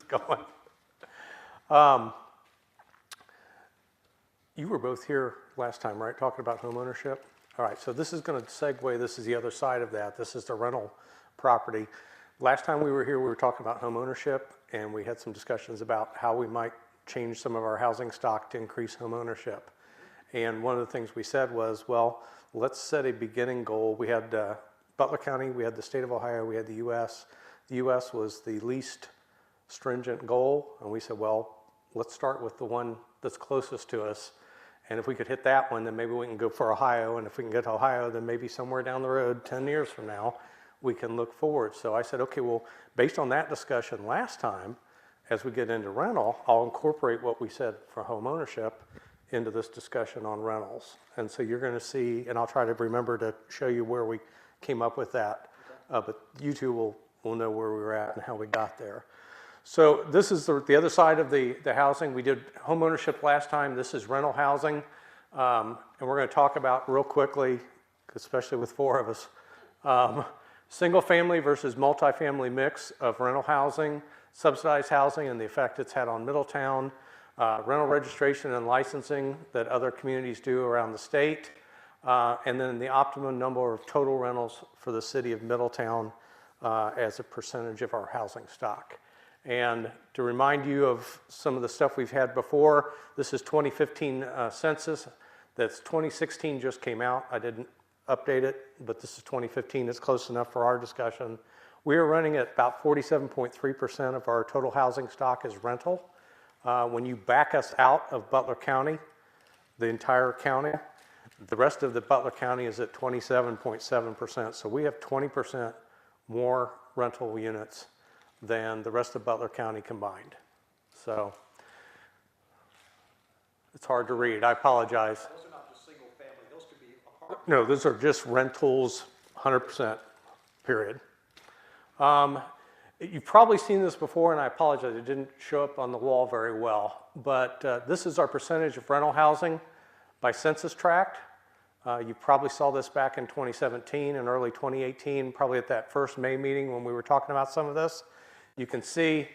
going. You were both here last time, right, talking about home ownership? All right, so this is going to segue. This is the other side of that. This is the rental property. Last time we were here, we were talking about home ownership, and we had some discussions about how we might change some of our housing stock to increase home ownership. And one of the things we said was, well, let's set a beginning goal. We had Butler County, we had the state of Ohio, we had the U.S. The U.S. was the least stringent goal, and we said, well, let's start with the one that's closest to us. And if we could hit that one, then maybe we can go for Ohio. And if we can get to Ohio, then maybe somewhere down the road, 10 years from now, we can look forward. So I said, okay, well, based on that discussion last time, as we get into rental, I'll incorporate what we said for home ownership into this discussion on rentals. And so you're going to see, and I'll try to remember to show you where we came up with that. But you two will know where we were at and how we got there. So this is the other side of the housing. We did home ownership last time. This is rental housing. And we're going to talk about real quickly, especially with four of us, single family versus multifamily mix of rental housing, subsidized housing and the effect it's had on Middletown, rental registration and licensing that other communities do around the state, and then the optimum number of total rentals for the city of Middletown as a percentage of our housing stock. And to remind you of some of the stuff we've had before, this is 2015 census. That's 2016 just came out. I didn't update it, but this is 2015. It's close enough for our discussion. We are running at about 47.3% of our total housing stock is rental. When you back us out of Butler County, the entire county, the rest of the Butler County is at 27.7%. So we have 20% more rental units than the rest of Butler County combined. So it's hard to read. I apologize. Those are not just single family. Those could be apartments. No, those are just rentals, 100%, period. You've probably seen this before, and I apologize, it didn't show up on the wall very well, but this is our percentage of rental housing by census tract. You probably saw this back in 2017 and early 2018, probably at that first May meeting when we were talking about some of this. You can see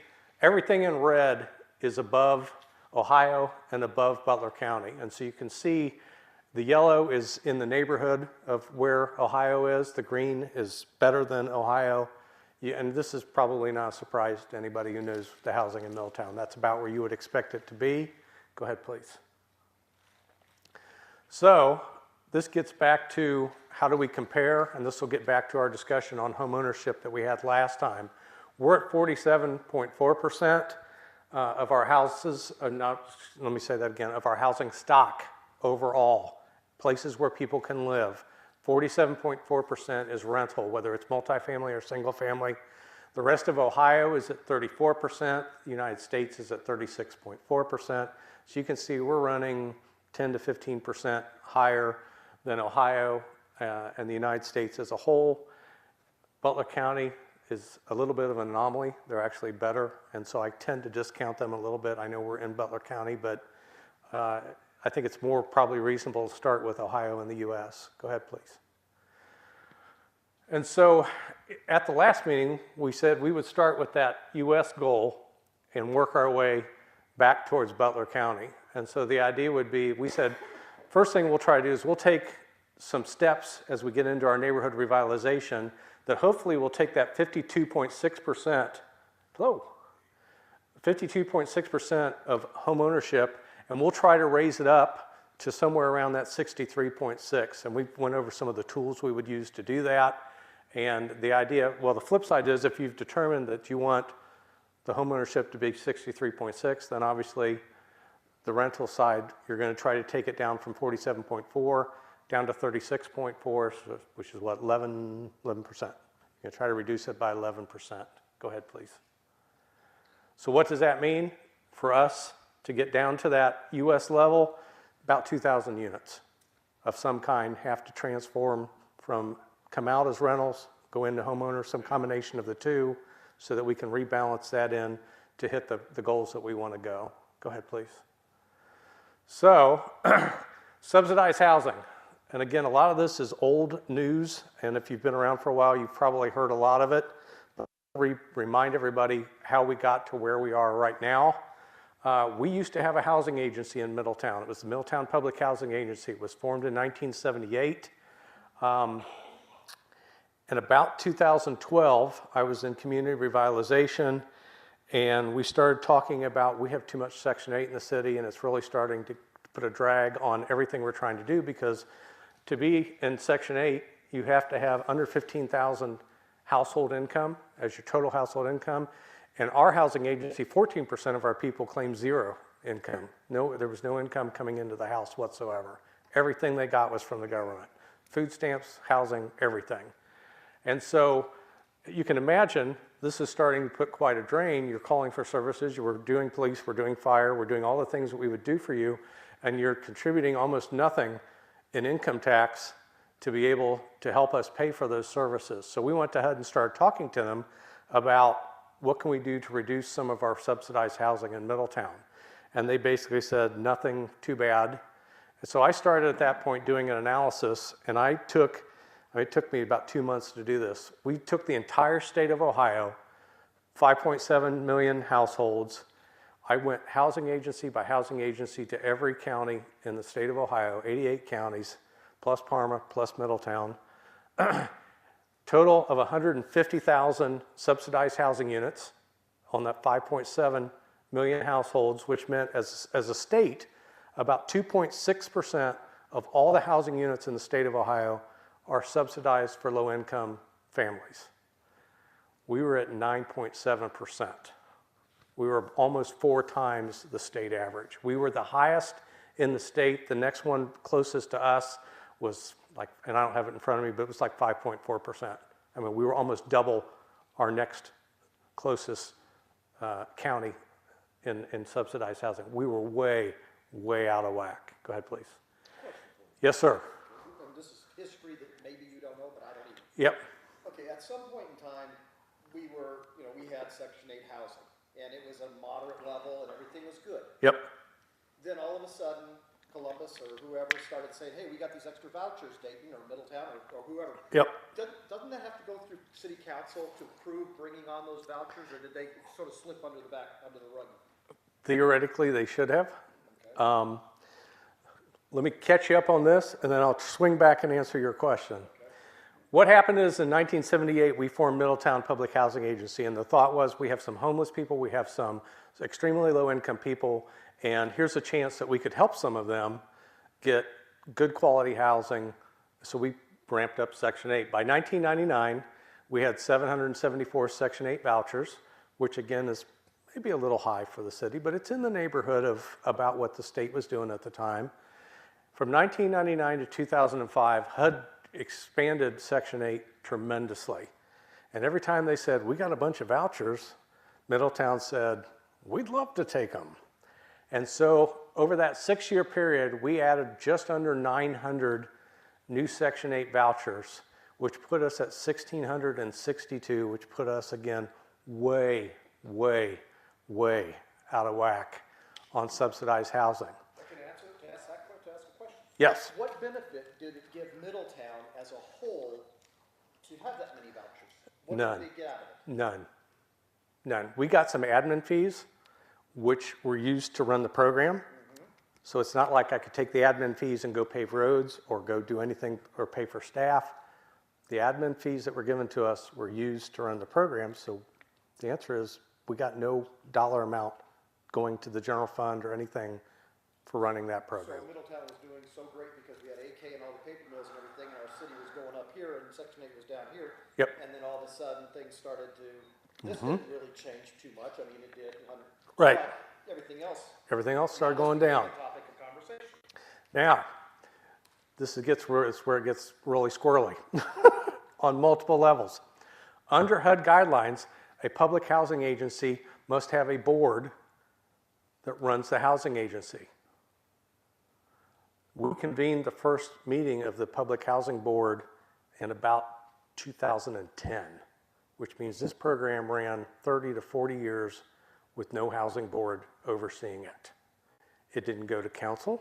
everything in red is above Ohio and above Butler County. And so you can see the yellow is in the neighborhood of where Ohio is. The green is better than Ohio. And this is probably not a surprise to anybody who knows the housing in Middletown. That's about where you would expect it to be. Go ahead, please. So this gets back to how do we compare, and this will get back to our discussion on home ownership that we had last time. We're at 47.4% of our houses, let me say that again, of our housing stock overall, places where people can live. 47.4% is rental, whether it's multifamily or single family. The rest of Ohio is at 34%. The United States is at 36.4%. So you can see we're running 10 to 15% higher than Ohio and the United States as a whole. Butler County is a little bit of an anomaly. They're actually better, and so I tend to discount them a little bit. I know we're in Butler County, but I think it's more probably reasonable to start with Ohio and the U.S. Go ahead, please. And so at the last meeting, we said we would start with that U.S. goal and work our way back towards Butler County. And so the idea would be, we said, first thing we'll try to do is we'll take some steps as we get into our neighborhood revitalization that hopefully will take that 52.6%, 52.6% of home ownership, and we'll try to raise it up to somewhere around that 63.6. And we went over some of the tools we would use to do that. And the idea, well, the flip side is if you've determined that you want the home ownership to be 63.6, then obviously the rental side, you're going to try to take it down from 47.4 down to 36.4, which is what, 11%. You're going to try to reduce it by 11%. Go ahead, please. So what does that mean for us to get down to that U.S. level? About 2,000 units of some kind have to transform from come out as rentals, go into homeowners, some combination of the two, so that we can rebalance that in to hit the goals that we want to go. Go ahead, please. So, subsidized housing. And again, a lot of this is old news, and if you've been around for a while, you've probably heard a lot of it. But remind everybody how we got to where we are right now. We used to have a housing agency in Middletown. It was the Middletown Public Housing Agency. It was formed in 1978. In about 2012, I was in community revitalization, and we started talking about we have too much Section 8 in the city, and it's really starting to put a drag on everything we're trying to do, because to be in Section 8, you have to have under 15,000 household income as your total household income. And our housing agency, 14% of our people claim zero income. There was no income coming into the house whatsoever. Everything they got was from the government. Food stamps, housing, everything. And so you can imagine this is starting to put quite a drain. You're calling for services, we're doing police, we're doing fire, we're doing all the things that we would do for you, and you're contributing almost nothing in income tax to be able to help us pay for those services. So we went ahead and started talking to them about what can we do to reduce some of our subsidized housing in Middletown. And they basically said, nothing too bad. And so I started at that point doing an analysis, and it took me about 2 months to do this. We took the entire state of Ohio, 5.7 million households. I went housing agency by housing agency to every county in the state of Ohio, 88 counties, plus Parma, plus Middletown. Total of 150,000 subsidized housing units on that 5.7 million households, which meant as a state, about 2.6% of all the housing units in the state of Ohio are subsidized for low-income families. We were at 9.7%. We were almost 4 times the state average. We were the highest in the state. The next one closest to us was like, and I don't have it in front of me, but it was like 5.4%. I mean, we were almost double our next closest county in subsidized housing. We were way, way out of whack. Go ahead, please. Yes, sir. And this is history that maybe you don't know, but I don't either. Yep. Okay, at some point in time, we had Section 8 housing, and it was a moderate level, and everything was good. Yep. Then all of a sudden, Columbus or whoever started saying, hey, we got these extra vouchers, Dayton or Middletown or whoever. Yep. Doesn't that have to go through city council to approve bringing on those vouchers, or did they sort of slip under the rug? Theoretically, they should have. Okay. Let me catch you up on this, and then I'll swing back and answer your question. Okay. What happened is in 1978, we formed Middletown Public Housing Agency, and the thought was we have some homeless people, we have some extremely low-income people, and here's a chance that we could help some of them get good quality housing. So we ramped up Section 8. By 1999, we had 774 Section 8 vouchers, which again is maybe a little high for the city, but it's in the neighborhood of about what the state was doing at the time. From 1999 to 2005, HUD expanded Section 8 tremendously. And every time they said, we got a bunch of vouchers, Middletown said, we'd love to take them. And so over that 6-year period, we added just under 900 new Section 8 vouchers, which put us at 1,662, which put us again way, way, way out of whack on subsidized housing. Can I ask a question? Yes. What benefit did it give Middletown as a whole to have that many vouchers? What None. did they get out of it? None. We got some admin fees, which were used to run the program. Mm-hmm. So it's not like I could take the admin fees and go pave roads or go do anything or pay for staff. The admin fees that were given to us were used to run the program. So the answer is we got no dollar amount going to the general fund or anything for running that program. So Middletown was doing so great because we had AK and all the paper mills and everything, and our city was going up here and Section 8 was down here. Yep. And then all of a sudden things started to, this didn't really change too much. I mean, it did. Right. Everything else Started going down. Topic of conversation. Now, this gets where it gets really squirrely on multiple levels. Under HUD guidelines, a public housing agency must have a board that runs the housing agency. We convened the first meeting of the Public Housing Board in about 2010, which means this program ran 30 to 40 years with no housing board overseeing it. It didn't go to council.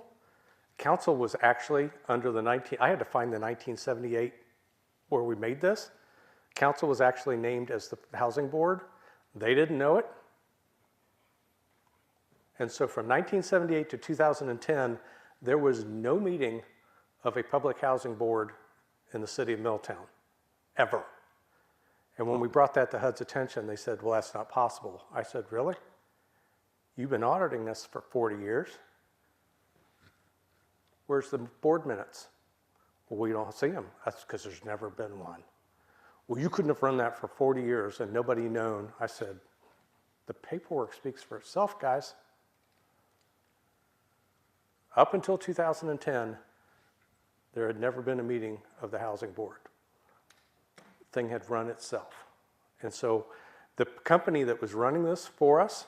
Council was actually under I had to find the 1978 where we made this. council was actually named as the housing board. They didn't know it. And so from 1978 to 2010, there was no meeting of a public housing board in the city of Middletown, ever. And when we brought that to HUD's attention, they said, well, that's not possible. I said, really? You've been auditing this for 40 years. Where's the board minutes? Well, we don't see them. That's because there's never been one. Well, you couldn't have run that for 40 years and nobody known. I said, the paperwork speaks for itself, guys. Up until 2010, there had never been a meeting of the housing board. The thing had run itself. And so the company that was running this for us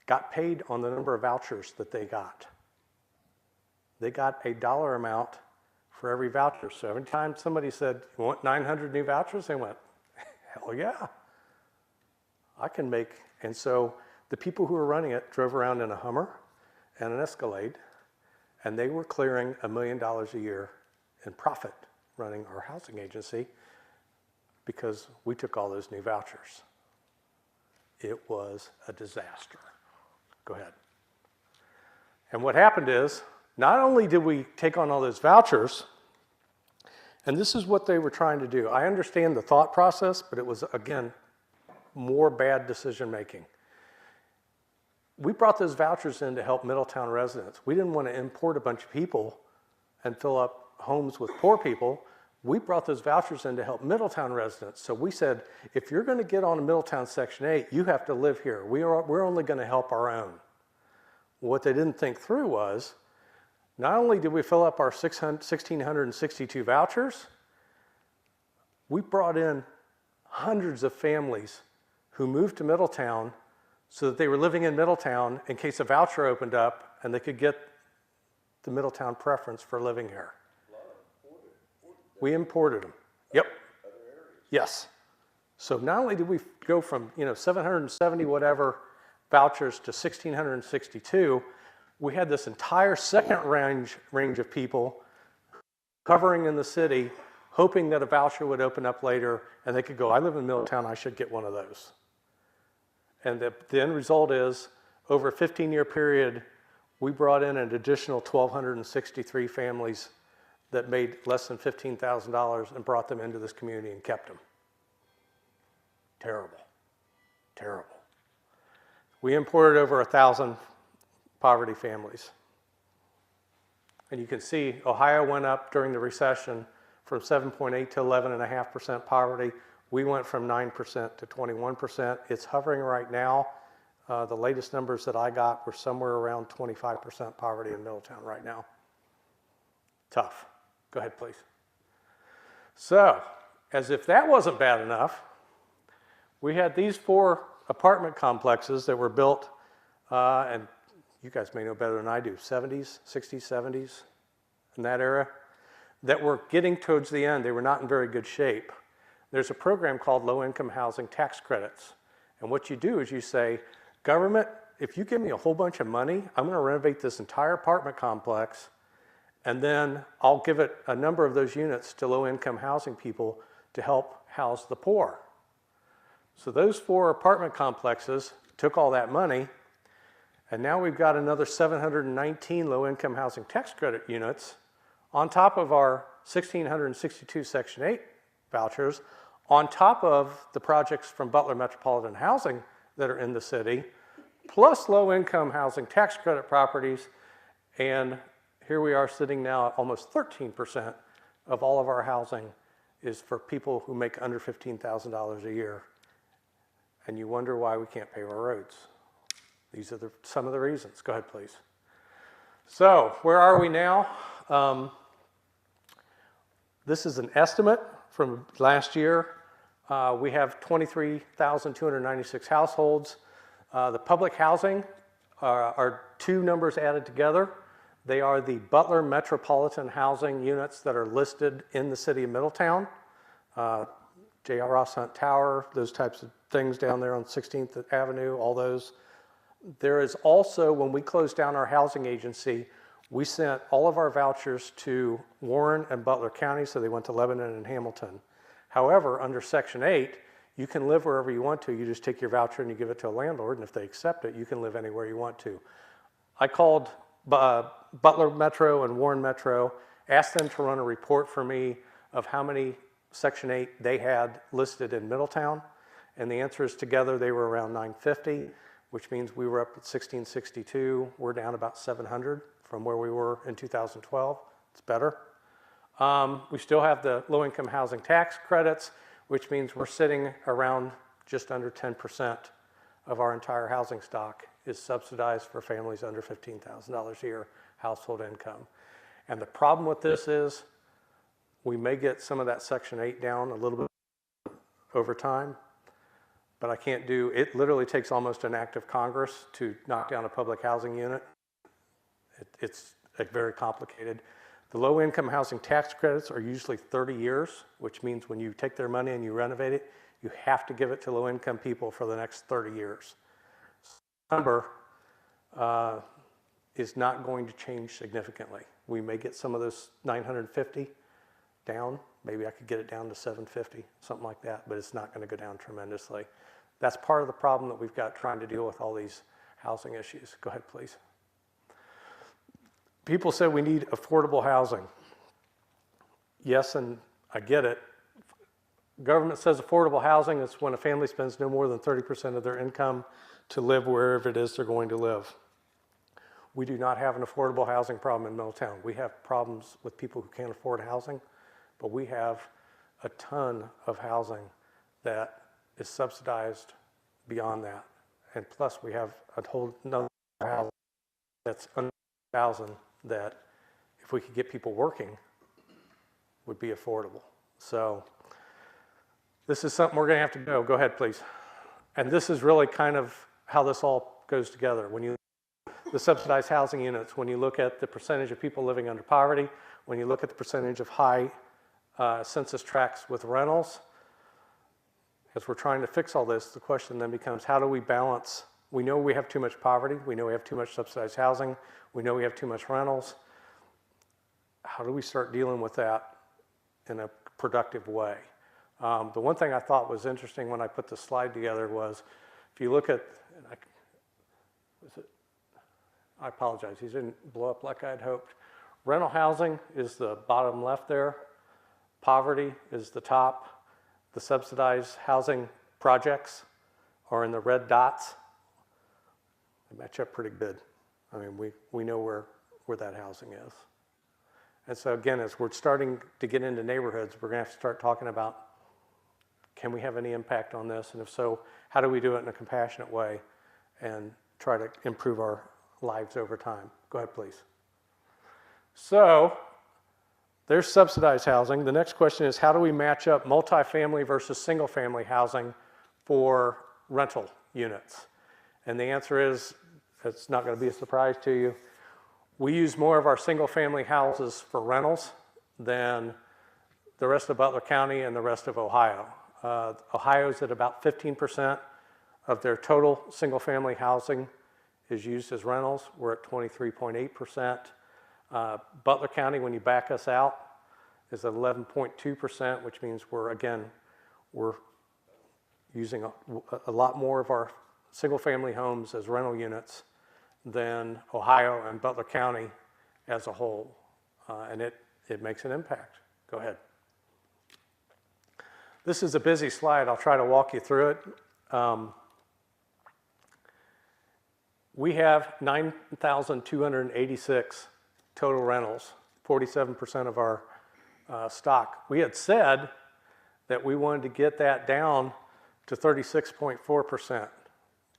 got paid on the number of vouchers that they got. They got a dollar amount for every voucher. So every time somebody said, you want 900 new vouchers? They went, hell yeah, I can make. And so the people who were running it drove around in a Hummer and an Escalade, and they were clearing $1 million a year in profit running our housing agency because we took all those new vouchers. It was a disaster. Go ahead. And what happened is, not only did we take on all those vouchers, and this is what they were trying to do. I understand the thought process, but it was, again, more bad decision making. We brought those vouchers in to help Middletown residents. We didn't want to import a bunch of people and fill up homes with poor people. We brought those vouchers in to help Middletown residents. So we said, if you're going to get on a Middletown Section 8, you have to live here. We're only going to help our own. What they didn't think through was, not only did we fill up our 1,662 vouchers, we brought in hundreds of families who moved to Middletown so that they were living in Middletown in case a voucher opened up and they could get the Middletown preference for living here. We imported them. Yep. Yes. So not only did we go from 770 whatever vouchers to 1,662, we had this entire second range of people covering in the city, hoping that a voucher would open up later and they could go, I live in Middletown, I should get one of those. And the end result is, over a 15-year period, we brought in an additional 1,263 families that made less than $15,000 and brought them into this community and kept them. Terrible, terrible. We imported over 1,000 poverty families. And you can see Ohio went up during the recession from 7.8 to 11.5% poverty. We went from 9% to 21%. It's hovering right now. The latest numbers that I got were somewhere around 25% poverty in Middletown right now. Tough. Go ahead, please. So, as if that wasn't bad enough, we had these 4 apartment complexes that were built, and you guys may know better than I do, 70s, 60s, 70s, in that era, that were getting towards the end. They were not in very good shape. There's a program called low-income housing tax credits. And what you do is you say, government, if you give me a whole bunch of money, I'm going to renovate this entire apartment complex, and then I'll give it a number of those units to low-income housing people to help house the poor. So those 4 apartment complexes took all that money, and now we've got another 719 low-income housing tax credit units on top of our 1,662 Section 8 vouchers, on top of the projects from Butler Metropolitan Housing that are in the city, plus low-income housing tax credit properties, and here we are sitting now at almost 13% of all of our housing is for people who make under $15,000 a year. And you wonder why we can't pave our roads. These are some of the reasons. Go ahead, please. So, where are we now? This is an estimate from last year. We have 23,296 households. The public housing are 2 numbers added together. They are the Butler Metropolitan Housing units that are listed in the city of Middletown. J.R. Ross Hunt Tower, those types of things down there on 16th Avenue, all those. There is also, when we closed down our housing agency, we sent all of our vouchers to Warren and Butler County, so they went to Lebanon and Hamilton. However, under Section 8, you can live wherever you want to. You just take your voucher and you give it to a landlord, and if they accept it, you can live anywhere you want to. I called Butler Metro and Warren Metro, asked them to run a report for me of how many Section 8 they had listed in Middletown, and the answer is together they were around 950, which means we were up at 1662. We're down about 700 from where we were in 2012. It's better. We still have the low-income housing tax credits, which means we're sitting around just under 10% of our entire housing stock is subsidized for families under $15,000 a year household income. And the problem with this is we may get some of that Section 8 down a little bit over time, but I can't do, it literally takes almost an act of Congress to knock down a public housing unit. It's very complicated. The low-income housing tax credits are usually 30 years, which means when you take their money and you renovate it, you have to give it to low-income people for the next 30 years. The number is not going to change significantly. We may get some of this 950 down. Maybe I could get it down to 750, something like that, but it's not going to go down tremendously. That's part of the problem that we've got trying to deal with all these housing issues. Go ahead, please. People say we need affordable housing. Yes, and I get it. Government says affordable housing is when a family spends no more than 30% of their income to live wherever it is they're going to live. We do not have an affordable housing problem in Middletown. We have problems with people who can't afford housing, but we have a ton of housing that is subsidized beyond that. And plus we have a whole another housing that's under 1,000 that if we could get people working would be affordable. So this is something we're going to have to go. Go ahead, please. And this is really kind of how this all goes together. When you the subsidized housing units, when you look at the percentage of people living under poverty, when you look at the percentage of high census tracts with rentals, as we're trying to fix all this, the question then becomes, how do we balance? We know we have too much poverty. We know we have too much subsidized housing. We know we have too much rentals. How do we start dealing with that in a productive way? The one thing I thought was interesting when I put the slide together was, if you look at, I apologize, these didn't blow up like I'd hoped. Rental housing is the bottom left there. Poverty is the top. The subsidized housing projects are in the red dots. They match up pretty good. I mean, we know where that housing is. And so again, as we're starting to get into neighborhoods, we're gonna have to start talking about, can we have any impact on this? And if so, how do we do it in a compassionate way and try to improve our lives over time? Go ahead, please. So there's subsidized housing. The next question is, how do we match up multifamily versus single family housing for rental units? And the answer is, it's not going to be a surprise to you. We use more of our single family houses for rentals than the rest of Butler County and the rest of Ohio. Ohio's at about 15% of their total single family housing is used as rentals. We're at 23.8%. Butler County, when you back us out, is at 11.2%, which means we're using a lot more of our single family homes as rental units than Ohio and Butler County as a whole. And it makes an impact. Go ahead. This is a busy slide. I'll try to walk you through it. We have 9,286 total rentals, 47% of our stock. We had said that we wanted to get that down to 36.4%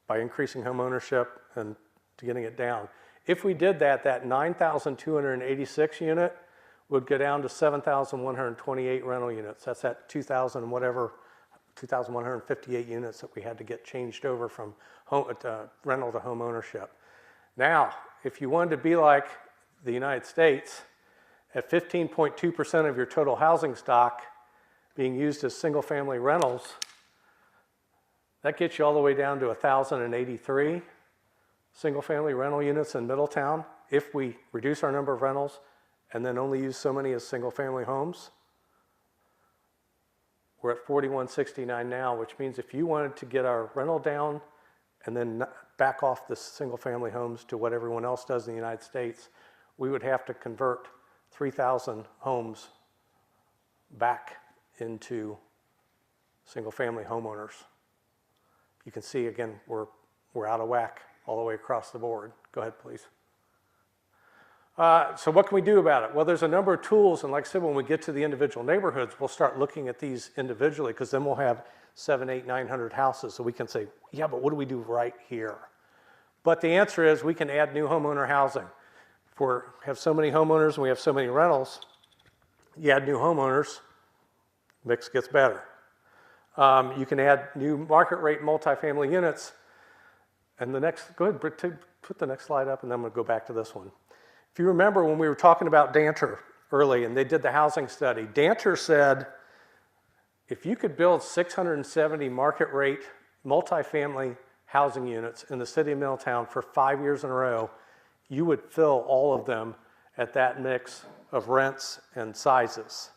by increasing home ownership and to getting it down. If we did that, that 9,286 unit would go down to 7,128 rental units. That's at 2,158 units that we had to get changed over from rental to home ownership. Now, if you wanted to be like the United States, at 15.2% of your total housing stock being used as single family rentals, that gets you all the way down to 1,083 single family rental units in Middletown if we reduce our number of rentals and then only use so many as single family homes. We're at 4169 now, which means if you wanted to get our rental down and then back off the single family homes to what everyone else does in the United States, we would have to convert 3,000 homes back into single family homeowners. You can see again, we're out of whack all the way across the board. Go ahead, please. So what can we do about it? Well, there's a number of tools, and like I said, when we get to the individual neighborhoods, we'll start looking at these individually, because then we'll have 700, 800, 900 houses, so we can say, yeah, but what do we do right here? But the answer is we can add new homeowner housing. If we have so many homeowners and we have so many rentals, you add new homeowners, mix gets better. You can add new market rate multifamily units. And the next, go ahead, put the next slide up, and then I'm going to go back to this one. If you remember when we were talking about Danter early and they did the housing study, Danter said if you could build 670 market rate multifamily housing units in the city of Middletown for 5 years in a row, you would fill all of them at that mix of rents and sizes.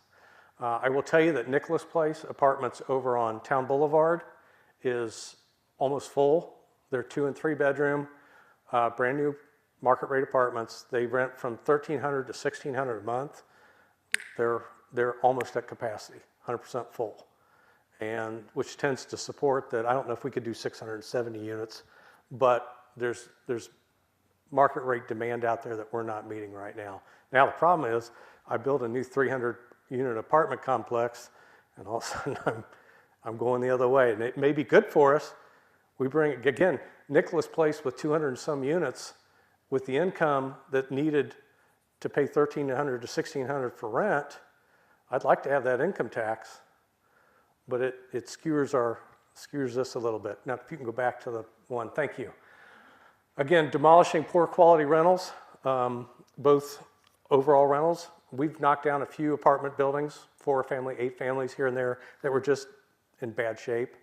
I will tell you that Nicholas Place Apartments over on Town Boulevard is almost full. They're 2 and 3 bedroom, brand new market rate apartments. They rent from $1,300 to $1,600 a month. They're almost at capacity, 100% full, and which tends to support that. I don't know if we could do 670 units, but there's market rate demand out there that we're not meeting right now. Now the problem is, I built a new 300 unit apartment complex, and all of a sudden I'm going the other way, and it may be good for us. We bring, again, Nicholas Place with 200 and some units with the income that needed to pay $1,300 to $1,600 for rent. I'd like to have that income tax, but it skewers this a little bit. Now, if you can go back to the one, thank you. Again, demolishing poor quality rentals, both overall rentals. We've knocked down a few apartment buildings, 4 family, 8 families here and there that were just in bad shape.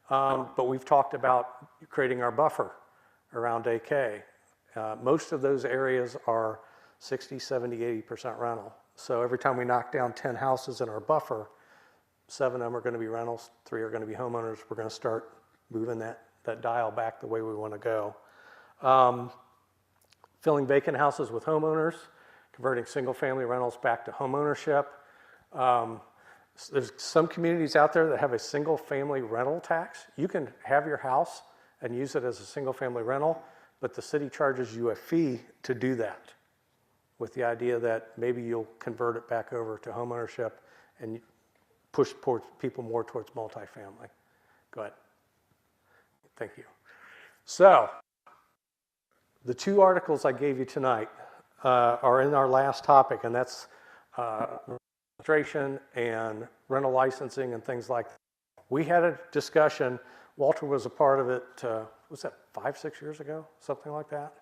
But we've talked about creating our buffer around AK. Most of those areas are 60, 70, 80% rental. So every time we knock down 10 houses in our buffer, 7 of them are going to be rentals, 3 are going to be homeowners. We're going to start moving that dial back the way we want to go. Filling vacant houses with homeowners, converting single family rentals back to homeownership. There's some communities out there that have a single family rental tax. You can have your house and use it as a single family rental, but the city charges you a fee to do that, with the idea that maybe you'll convert it back over to homeownership and push people more towards multifamily. Go ahead. Thank you. So, the 2 articles I gave you tonight are in our last topic, and that's registration and rental licensing and things like that. We had a discussion, Walter was a part of it, was that 5, 6 years ago? Something like that.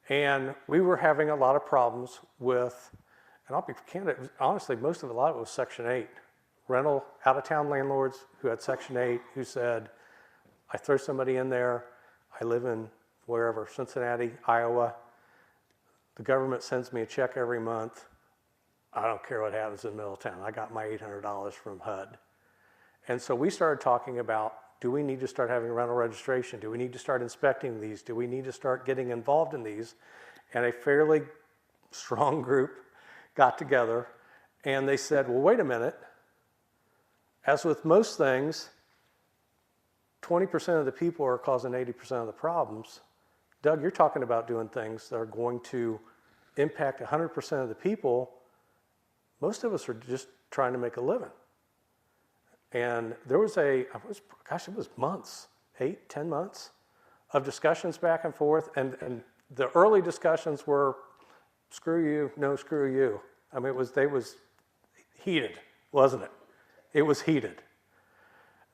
And we were having a lot of problems with, and I'll be candid, honestly, a lot of it was Section 8. Rental, out-of-town landlords who had Section 8 who said, I throw somebody in there, I live in wherever, Cincinnati, Iowa, the government sends me a check every month, I don't care what happens in Middletown, I got my $800 from HUD. And so we started talking about, do we need to start having rental registration? Do we need to start inspecting these? Do we need to start getting involved in these? And a fairly strong group got together and they said, well, wait a minute. As with most things, 20% of the people are causing 80% of the problems. Doug, you're talking about doing things that are going to impact 100% of the people. Most of us are just trying to make a living. And there was it was months, 8, 10 months of discussions back and forth. And the early discussions were, screw you, no, screw you. I mean, it was heated, wasn't it? It was heated.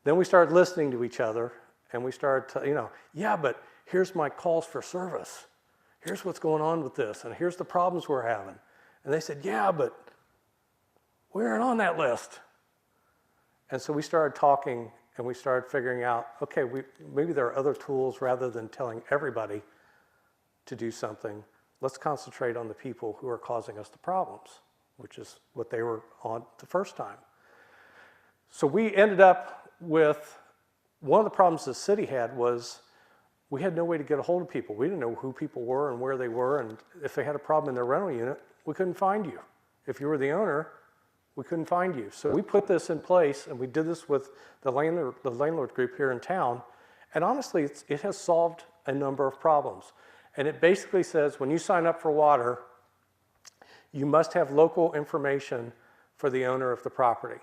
Then we started listening to each other and we started to, yeah, but here's my calls for service. Here's what's going on with this. And here's the problems we're having. And they said, yeah, but we aren't on that list. And so we started talking and we started figuring out, okay, maybe there are other tools rather than telling everybody to do something. Let's concentrate on the people who are causing us the problems, which is what they were on the first time. So we ended up with, one of the problems the city had was we had no way to get a hold of people. We didn't know who people were and where they were, and if they had a problem in their rental unit, we couldn't find you. If you were the owner, we couldn't find you. So we put this in place, and we did this with the landlord group here in town, and honestly, it has solved a number of problems. And it basically says when you sign up for water, you must have local information for the owner of the property.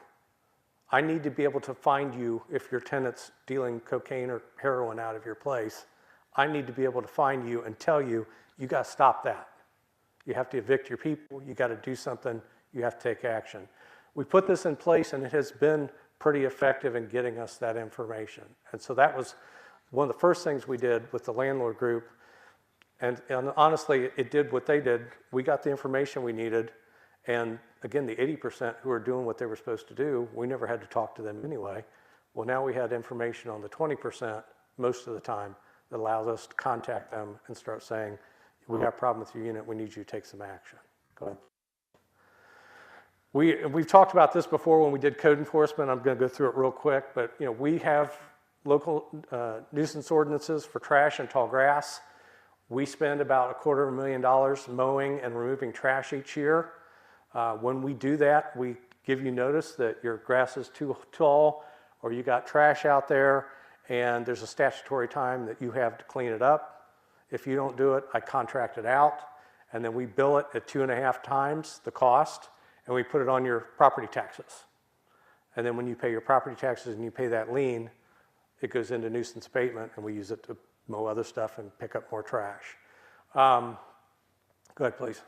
I need to be able to find you if your tenant's dealing cocaine or heroin out of your place. I need to be able to find you and tell you, you got to stop that. You have to evict your people. You got to do something. You have to take action. We put this in place, and it has been pretty effective in getting us that information. And so that was one of the first things we did with the landlord group. And honestly, it did what they did. We got the information we needed. And again, the 80% who are doing what they were supposed to do, we never had to talk to them anyway. Well, now we had information on the 20% most of the time that allows us to contact them and start saying, we got a problem with your unit, we need you to take some action. Go ahead. We've talked about this before when we did code enforcement. I'm going to go through it real quick, but we have local nuisance ordinances for trash and tall grass. We spend about $250,000 mowing and removing trash each year. When we do that, we give you notice that your grass is too tall or you got trash out there, and there's a statutory time that you have to clean it up. If you don't do it, I contract it out, and then we bill it at 2.5 times the cost, and we put it on your property taxes. And then when you pay your property taxes and you pay that lien, it goes into nuisance abatement, and we use it to mow other stuff and pick up more trash. Go ahead, please.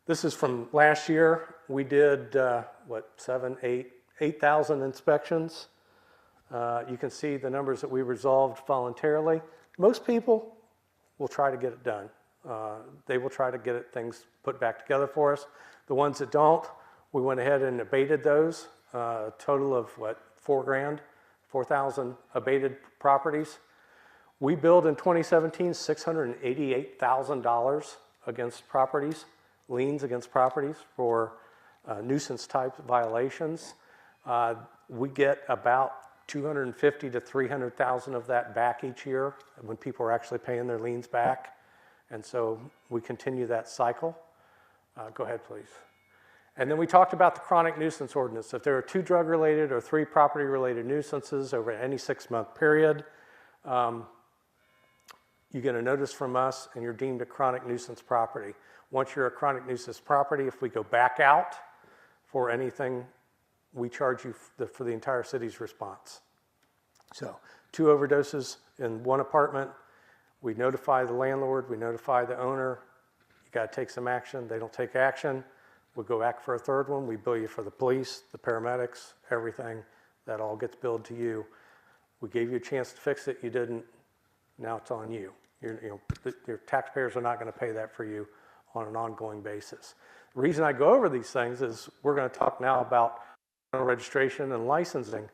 This is from last year. We did, 8,000 inspections. You can see the numbers that we resolved voluntarily. Most people will try to get it done. They will try to get things put back together for us. The ones that don't, we went ahead and abated those. A total of $4,000 abated properties. We billed in 2017 $688,000 against properties, liens against properties for nuisance type violations. We get about $250,000 to $300,000 of that back each year when people are actually paying their liens back. And so we continue that cycle. Go ahead, please. And then we talked about the chronic nuisance ordinance. If there are 2 drug-related or 3 property-related nuisances over any 6-month period, you get a notice from us and you're deemed a chronic nuisance property. Once you're a chronic nuisance property, if we go back out for anything, we charge you for the entire city's response. So 2 overdoses in 1 apartment, we notify the landlord, we notify the owner, you gotta take some action, they don't take action, we go back for a 3rd one, we bill you for the police, the paramedics, everything, that all gets billed to you. We gave you a chance to fix it, you didn't, now it's on you. Your taxpayers are not gonna pay that for you on an ongoing basis. The reason I go over these things is we're gonna talk now about registration and licensing.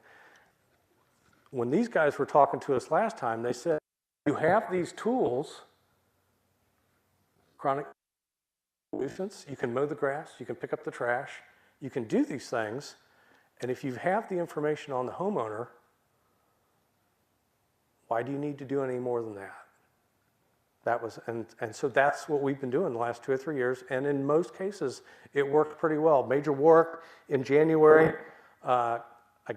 When these guys were talking to us last time, they said, you have these tools, chronic nuisance, you can mow the grass, you can pick up the trash, you can do these things, and if you have the information on the homeowner, why do you need to do any more than that? That was, and so that's what we've been doing the last 2 or 3 years, and in most cases, it worked pretty well. Major Warwick in January, I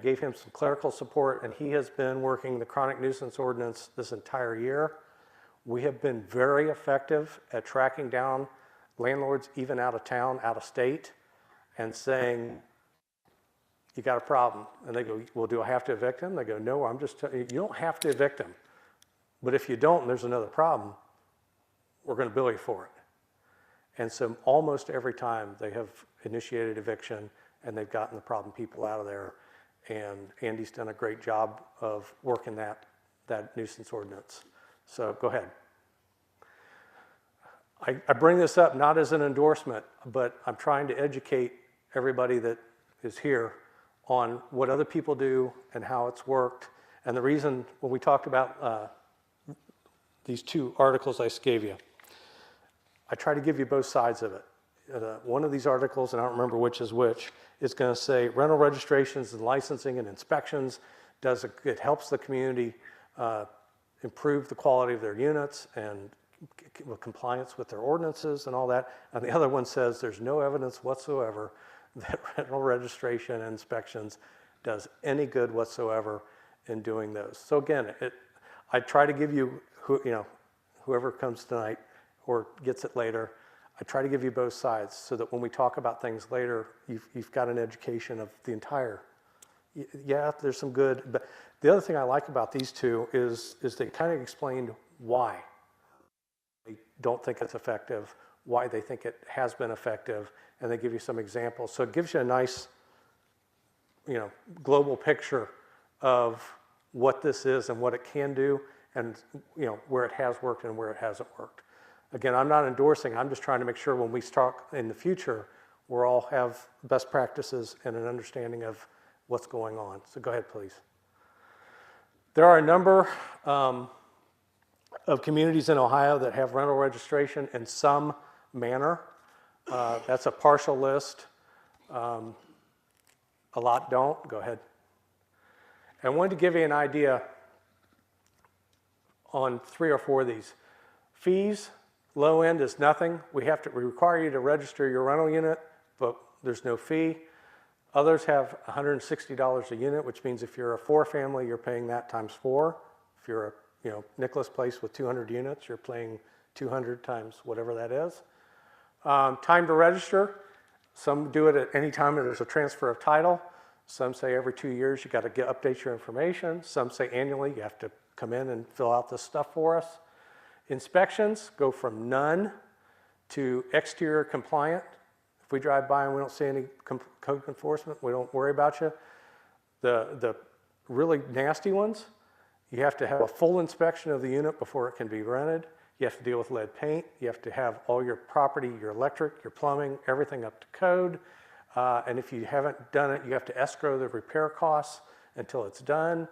gave him some clerical support, and he has been working the chronic nuisance ordinance this entire year. We have been very effective at tracking down landlords, even out of town, out of state, and saying, you got a problem. And they go, well, do I have to evict him? They go, no, I'm just telling you, you don't have to evict him. But if you don't, and there's another problem, we're going to bill you for it. And so almost every time they have initiated eviction and they've gotten the problem people out of there. And Andy's done a great job of working that nuisance ordinance. So go ahead. I bring this up not as an endorsement, but I'm trying to educate everybody that is here on what other people do and how it's worked. And the reason when we talked about these 2 articles I gave you, I try to give you both sides of it. one of these articles, and I don't remember which is which, is going to say rental registrations and licensing and inspections it helps the community improve the quality of their units and compliance with their ordinances and all that. And the other one says there's no evidence whatsoever that rental registration and inspections does any good whatsoever in doing those. So again, I try to give you, whoever comes tonight or gets it later, I try to give you both sides so that when we talk about things later, you've got an education of the entire. Yeah, there's some good, but the other thing I like about these two is they kind of explained why they don't think it's effective, why they think it has been effective, and they give you some examples. So it gives you a nice, global picture of what this is and what it can do, and where it has worked and where it hasn't worked. Again, I'm not endorsing, I'm just trying to make sure when we talk in the future, we'll all have best practices and an understanding of what's going on. So go ahead, please. There are a number of communities in Ohio that have rental registration in some manner. That's a partial list. A lot don't. Go ahead. I wanted to give you an idea on 3 or 4 of these. Fees, low end is nothing. We require you to register your rental unit, but there's no fee. Others have $160 a unit, which means if you're a 4-family, you're paying that times 4. If you're a Nicholas Place with 200 units, you're paying 200 times whatever that is. Time to register. Some do it at any time there's a transfer of title. Some say every 2 years you got to update your information. Some say annually you have to come in and fill out this stuff for us. Inspections go from none to exterior compliant. If we drive by and we don't see any code enforcement, we don't worry about you. The really nasty ones, you have to have a full inspection of the unit before it can be rented. You have to deal with lead paint. You have to have all your property, your electric, your plumbing, everything up to code. And if you haven't done it, you have to escrow the repair costs until it's done.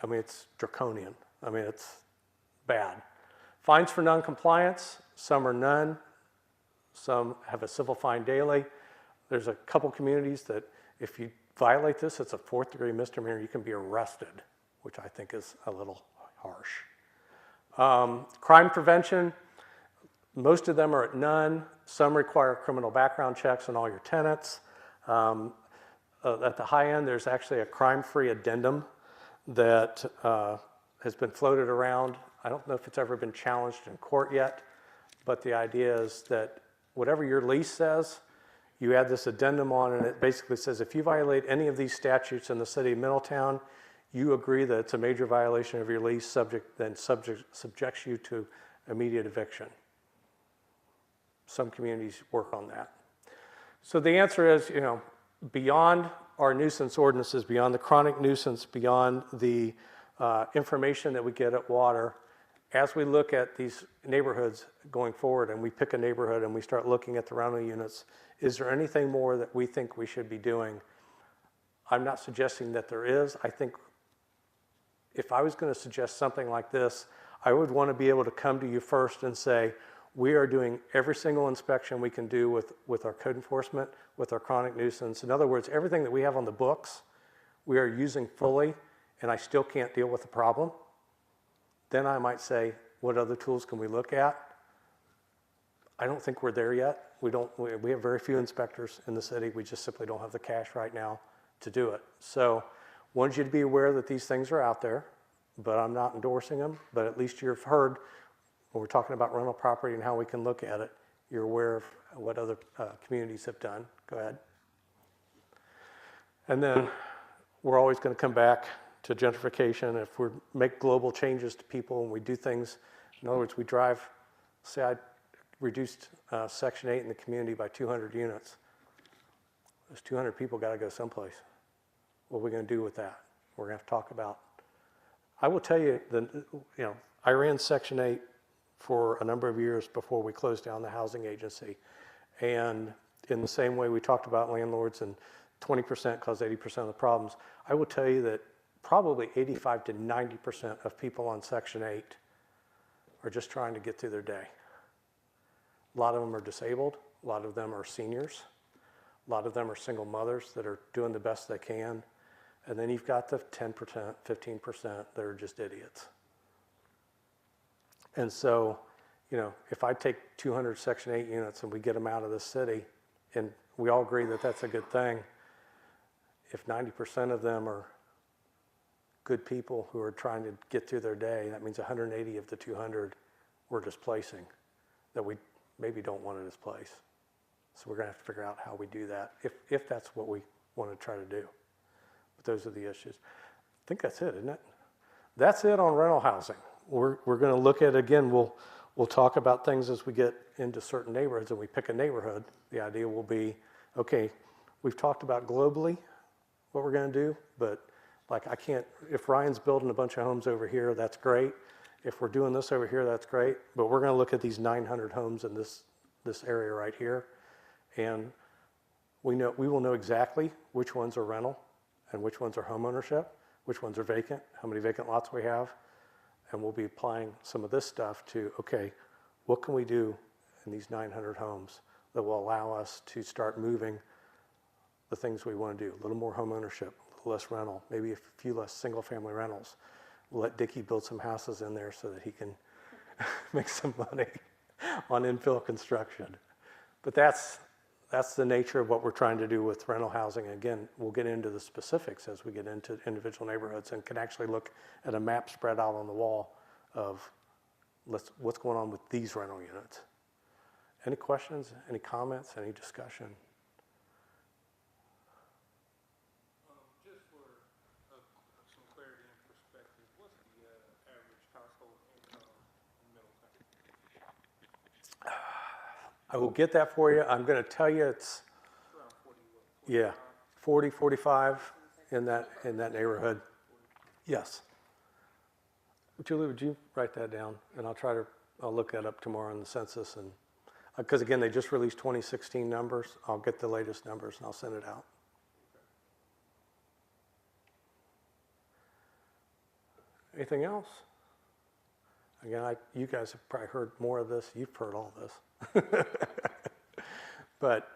I mean, it's draconian. I mean, it's bad. Fines for non-compliance, some are none. Some have a civil fine daily. There's a couple communities that if you violate this, it's a 4th-degree misdemeanor. You can be arrested, which I think is a little harsh. Crime prevention, most of them are at none. Some require criminal background checks on all your tenants. At the high end, there's actually a crime-free addendum that has been floated around. I don't know if it's ever been challenged in court yet, but the idea is that whatever your lease says, you add this addendum on, and it basically says if you violate any of these statutes in the city of Middletown, you agree that it's a major violation of your lease, subjects you to immediate eviction. Some communities work on that. So the answer is, beyond our nuisance ordinances, beyond the chronic nuisance, beyond the information that we get at water, as we look at these neighborhoods going forward and we pick a neighborhood and we start looking at the rental units, is there anything more that we think we should be doing? I'm not suggesting that there is. I think if I was going to suggest something like this, I would want to be able to come to you first and say, we are doing every single inspection we can do with our code enforcement, with our chronic nuisance. In other words, everything that we have on the books, we are using fully, and I still can't deal with the problem. Then I might say, what other tools can we look at? I don't think we're there yet. We have very few inspectors in the city. We just simply don't have the cash right now to do it. So I wanted you to be aware that these things are out there, but I'm not endorsing them. But at least you've heard, when we're talking about rental property and how we can look at it, you're aware of what other communities have done. Go ahead. And then we're always going to come back to gentrification. If we make global changes to people and we do things, in other words, we drive, say I reduced Section 8 in the community by 200 units. Those 200 people got to go someplace. What are we going to do with that? We're going to have to talk about. I will tell you that, I ran Section 8 for a number of years before we closed down the housing agency. And in the same way we talked about landlords and 20% cause 80% of the problems, I will tell you that probably 85 to 90% of people on Section 8 are just trying to get through their day. A lot of them are disabled. A lot of them are seniors. A lot of them are single mothers that are doing the best they can. And then you've got the 10%, 15% that are just idiots. And so, if I take 200 Section 8 units and we get them out of the city, and we all agree that that's a good thing, if 90% of them are good people who are trying to get through their day, that means 180 of the 200 we're displacing that we maybe don't want to displace. So we're going to have to figure out how we do that, if that's what we want to try to do. But those are the issues. I think that's it, isn't it? That's it on rental housing. We're going to look at, again, we'll talk about things as we get into certain neighborhoods and we pick a neighborhood. The idea will be, okay, we've talked about globally what we're going to do, but like if Ryan's building a bunch of homes over here, that's great. If we're doing this over here, that's great. But we're going to look at these 900 homes in this area right here. And we will know exactly which ones are rental and which ones are home ownership, which ones are vacant, how many vacant lots we have. And we'll be applying some of this stuff to, okay, what can we do in these 900 homes that will allow us to start moving the things we want to do? A little more home ownership, a little less rental, maybe a few less single family rentals. We'll let Dickie build some houses in there so that he can make some money on infill construction. But that's the nature of what we're trying to do with rental housing. Again, we'll get into the specifics as we get into individual neighborhoods and can actually look at a map spread out on the wall of what's going on with these rental units. Any questions, any comments, any discussion? Just for some clarity and perspective, what's the average household income in Middletown? I will get that for you. I'm going to tell you it's Around 40, what? 45? yeah, 40, 45 in that neighborhood. Yes. Julie, would you write that down? And I'll look that up tomorrow in the census. And because again, they just released 2016 numbers. I'll get the latest numbers and I'll send it out. Anything else? Again, you guys have probably heard more of this. You've heard all this. But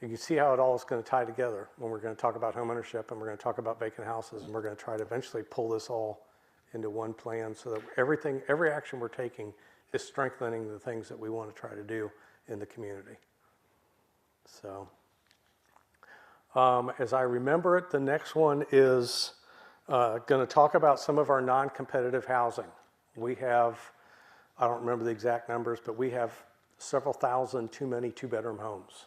you can see how it all is going to tie together when we're going to talk about home ownership and we're going to talk about vacant houses, and we're going to try to eventually pull this all into one plan so that every action we're taking is strengthening the things that we want to try to do in the community. So as I remember it, the next one is going to talk about some of our non-competitive housing. We have, I don't remember the exact numbers, but we have several thousand too many two-bedroom homes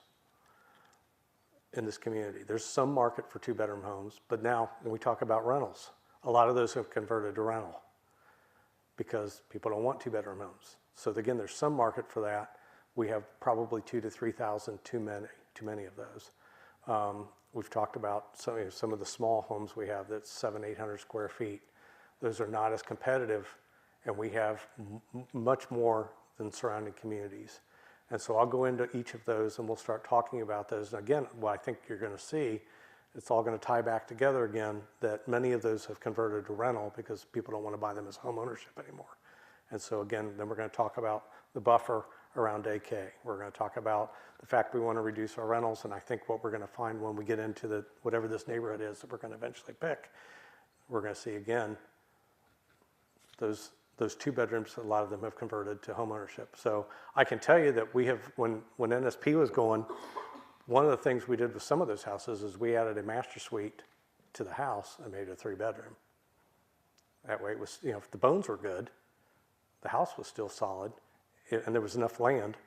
in this community. There's some market for two-bedroom homes, but now when we talk about rentals, a lot of those have converted to rental because people don't want two-bedroom homes. So again, there's some market for that. We have probably 2,000 to 3,000 too many of those. We've talked about some of the small homes we have that's 700, 800 square feet. Those are not as competitive, and we have much more than surrounding communities. And so I'll go into each of those and we'll start talking about those. And again, what I think you're going to see, it's all going to tie back together again, that many of those have converted to rental because people don't want to buy them as home ownership anymore. And so again, then we're going to talk about the buffer around AK. We're going to talk about the fact we want to reduce our rentals. And I think what we're going to find when we get into whatever this neighborhood is that we're going to eventually pick, we're going to see again, those two bedrooms, a lot of them have converted to home ownership. So I can tell you that we have, when NSP was going, one of the things we did with some of those houses is we added a master suite to the house and made it a 3-bedroom. That way it was, if the bones were good, the house was still solid, and there was enough land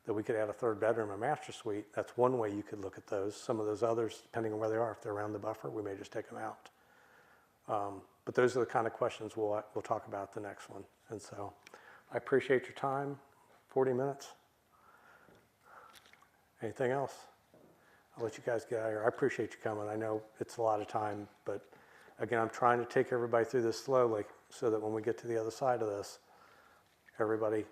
that we could add a 3rd bedroom, a master suite. That's one way you could look at those. Some of those others, depending on where they are, if they're around the buffer, we may just take them out. But those are the kind of questions we'll talk about the next one. And so I appreciate your time, 40 minutes. Anything else? I'll let you guys get out of here. I appreciate you coming. I know it's a lot of time, but again, I'm trying to take everybody through this slowly so that when we get to the other side of this, everybody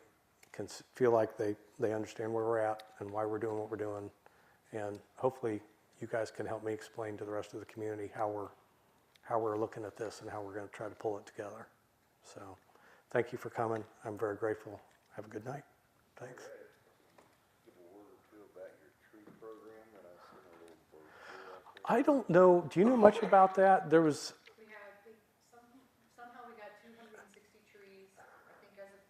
can feel like they understand where we're at and why we're doing what we're doing. And hopefully you guys can help me explain to the rest of the community how we're looking at this and how we're going to try to pull it together. So thank you for coming. I'm very grateful. Have a good night. Thanks. I don't know, do you know much about that? There was, We had, somehow we got 260 trees. I think as of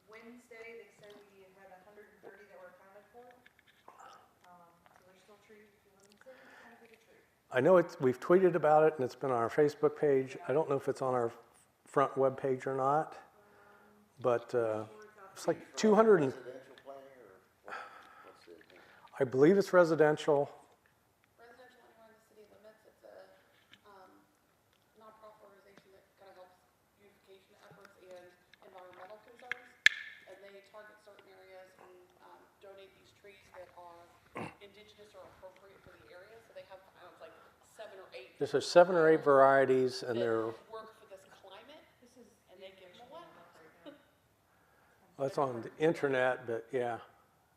Wednesday, they said we had 130 that were accounted for. So there's still trees if you want to see, it's kind of a tree. I know we've tweeted about it and it's been on our Facebook page. I don't know if it's on our front web page or not, but it's like 200 and, Residential planning or what's it? I believe it's residential. Residential anywhere in the city limits, it's a, nonprofit organization that kind of helps beautification efforts and environmental concerns. And they target certain areas and, donate these trees that are indigenous or appropriate for the area. So they have, I don't know, it's like 7 or 8. There's 7 or 8 varieties and that they're, work for this climate, and they give them away. well, it's on the internet, but yeah.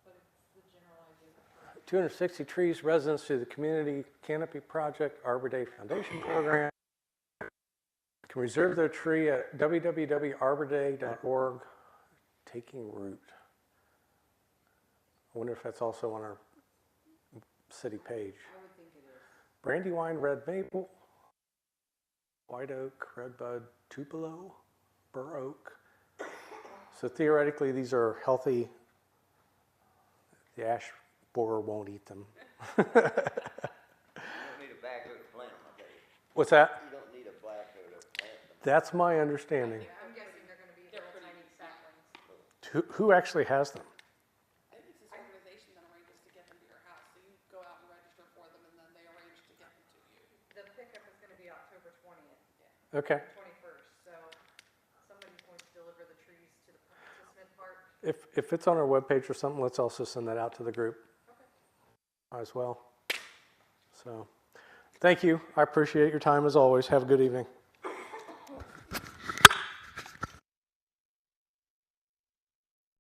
But it's the general idea. 260 trees, residents to the community canopy project, Arbor Day Foundation program. Can reserve their tree at www.arborday.org. Taking root. I wonder if that's also on our city page. I would think it is. Brandywine, red maple, white oak, redbud, tupelo, bur oak. So theoretically, these are healthy. The ash borer won't eat them. You don't need a backhoe to plant them, I tell you. What's that? You don't need a backhoe to plant them. That's my understanding. I'm guessing they're gonna be little tiny saplings. Who actually has them? I think it's this organization that arranges to get them to your house. So you go out and register for them, and then they arrange to get them to you. The pickup is gonna be October 20th, Okay. 21st, so somebody's going to deliver the trees to Smith Park. If it's on our webpage or something, let's also send that out to the group as well. So, thank you. I appreciate your time as always. Have a good evening.